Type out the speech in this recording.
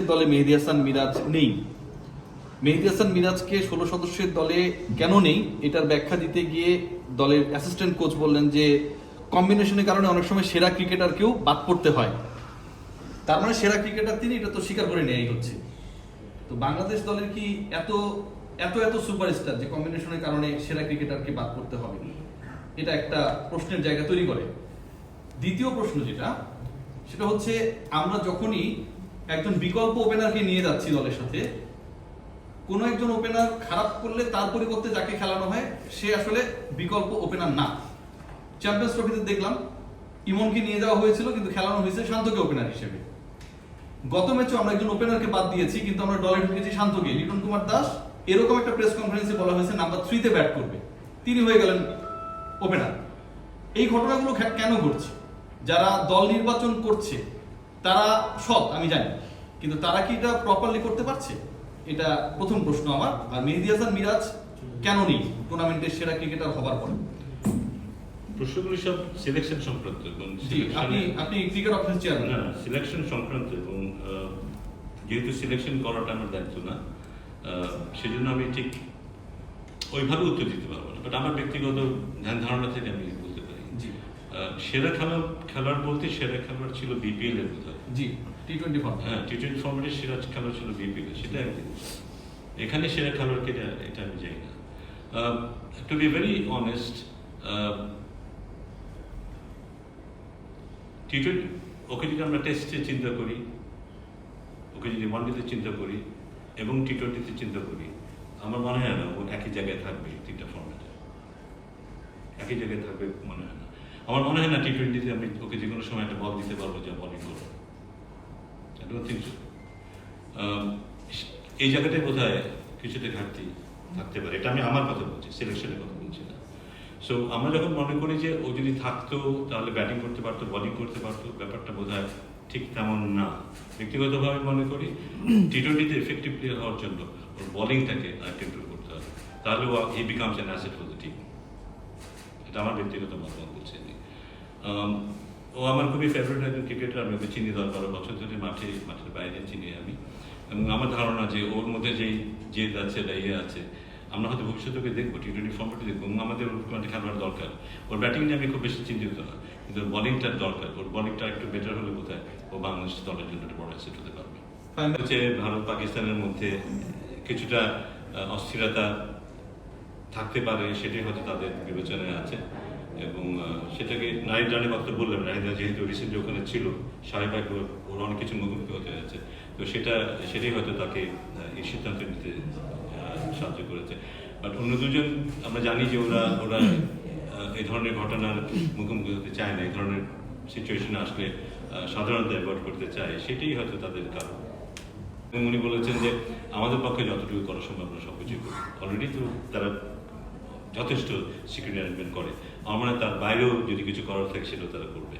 দলে মেহেদী হাসান মিরাজ নেই। মেহেদী হাসান মিরাজকে 16 সদস্যের দলে কেন নেই এটার ব্যাখ্যা দিতে গিয়ে দলের অ্যাসিস্ট্যান্ট কোচ বললেন যে কম্বিনেশনের কারণে অনেক সময় সেরা ক্রিকেটারকেও বাদ পড়তে হয়। তার মানে সেরা ক্রিকেটার তিনি, এটা তো স্বীকার করে নেওয়াই হচ্ছে। তো বাংলাদেশ দলের কি এত এত এত সুপারস্টার যে কম্বিনেশনের কারণে সেরা ক্রিকেটারকে বাদ পড়তে হবে, এটা একটা প্রশ্নের জায়গা তৈরি করে। দ্বিতীয় প্রশ্ন সেটা হচ্ছে, আমরা যখনই একজন বিকল্প ওপেনারকে নিয়ে যাচ্ছি দলের সাথে, কোনো একজন ওপেনার খারাপ করলে তার পরিবর্তে যাকে খেলানো হয় সে আসলে বিকল্প ওপেনার না। চ্যাম্পিয়ন্স ট্রফিতে দেখলাম ইমনকে নিয়ে যাওয়া হয়েছিল কিন্তু খেলানো হয়েছে শান্তকে ওপেনার হিসেবে। গত ম্যাচে আমরা একজন ওপেনারকে বাদ দিয়েছি কিন্তু আমরা দলে ঢুকেছি শান্তকে। লিটন কুমার দাস এরকম একটা প্রেস কনফারেন্সে বলা হয়েছে নাম্বার 3-তে ব্যাট করবে, তিনি হয়ে গেলেন ওপেনার। এই ঘটনাগুলো কেন ঘটছে? যারা দল নির্বাচন করছে তারা সৎ, আমি জানি, কিন্তু তারা কি এটা প্রপারলি করতে পারছে? এটা প্রথম প্রশ্ন আমার। আর মেহেদী হাসান মিরাজ কেন নেই টুর্নামেন্টের সেরা ক্রিকেটার হবার পরে? প্রশ্নগুলি সব সিলেকশন সংক্রান্ত এবং আপনি ক্রিকেট অফিস চেয়ারম্যান। না, সিলেকশন সংক্রান্ত এবং যেহেতু সিলেকশন করাটা আমার দায়িত্ব না, সেজন্য আমি ঠিক ওইভাবে উত্তর দিতে পারবো না। বাট আমার ব্যক্তিগত ধ্যান ধারণা থেকে আমি বলতে পারি, সেরা খেলোয়াড় বলতে সেরা খেলোয়াড় ছিল বিপিএল এর বোধ হয়। জি, টি-20 ফর্মেট। হ্যাঁ, টি-20 ফর্মেটের সেরা খেলোয়াড় ছিল বিপিএল, সেটা একদিন। এখানে সেরা খেলোয়াড়কে এটা আমি জানি না। টু বি ভেরি অনেস্ট, টি-20 ওকে যদি আমরা টেস্টে চিন্তা করি, ওকে যদি ওয়ানডেতে চিন্তা করি এবং টি-20তে চিন্তা করি, আমার মনে হয় না ও একই জায়গায় থাকবে। তিনটা ফর্মেটে একই জায়গায় থাকবে মনে হয় না। আমার মনে হয় না টি-20তে আমি ওকে যে কোনো সময় একটা বল দিতে পারবো যা বলিং করবো। এই জায়গাটায় বোধহয় কিছুটা ঘাটতি থাকতে পারে। এটা আমি আমার কথা বলছি, সিলেকশনের কথা বলছি না। সো আমরা যখন মনে করি যে ও যদি থাকতো তাহলে ব্যাটিং করতে পারতো, বোলিং করতে পারতো, ব্যাপারটা বোধহয় ঠিক তেমন না। ব্যক্তিগতভাবে মনে করি টি-20তে এফেক্টিভ প্লেয়ার হওয়ার জন্য ওর বোলিংটাকে আরেকটু ইমপ্রুভ করতে হবে, তাহলে ও he becomes an asset for the team. এটা আমার ব্যক্তিগত মতামত বলছি। ও আমার খুবই ফেভারিট একজন ক্রিকেটার। আমি ওকে চিনি 10-12 বছর ধরে, মাঠের বাইরে চিনি আমি। এবং আমার ধারণা যে ওর মধ্যে যেই জেদ আছে বা ইয়ে আছে, আমরা হয়তো ভবিষ্যতে ওকে দেখবো, টি-20 ফর্মেটে দেখবো। এবং আমাদের একটা খেলোয়াড় দরকার। ওর ব্যাটিং নিয়ে আমি খুব বেশি চিন্তিত না, কিন্তু ওর বোলিংটার দরকার। ওর বোলিংটা একটু বেটার হলে বোধহয় ও বাংলাদেশ দলের জন্য একটা বড় অ্যাসেট হতে পারবে। হচ্ছে ভারত পাকিস্তানের মধ্যে কিছুটা অস্থিরতা থাকতে পারে, সেটাই হয়তো তাদের বিবেচনায় আছে। এবং সেটাকে নাহিদ রানের কথা বললেন, নাহিদ যেহেতু রিসেন্টলি ওখানে ছিল, স্বাভাবিক ওর অনেক কিছু মুখোমুখি হতে হয়েছে। তো সেটাই হয়তো তাকে এই সিদ্ধান্ত নিতে সাহায্য করেছে। বাট অন্য দুজন আমরা জানি যে ওরা এই ধরনের ঘটনার মুখোমুখি হতে চায় না, এই ধরনের সিচুয়েশনে আসলে সাধারণত অ্যাভয়েড করতে চায়, সেটাই হয়তো তাদের কারণ। এবং উনি বলেছেন যে আমাদের পক্ষে যতটুকু করা সম্ভব আমরা সব কিছুই করি। অলরেডি তো তারা যথেষ্ট সিকিউরিটি অ্যারেঞ্জমেন্ট করে। আমার মনে হয় তার বাইরেও যদি কিছু করার থাকে সেটাও তারা করবে।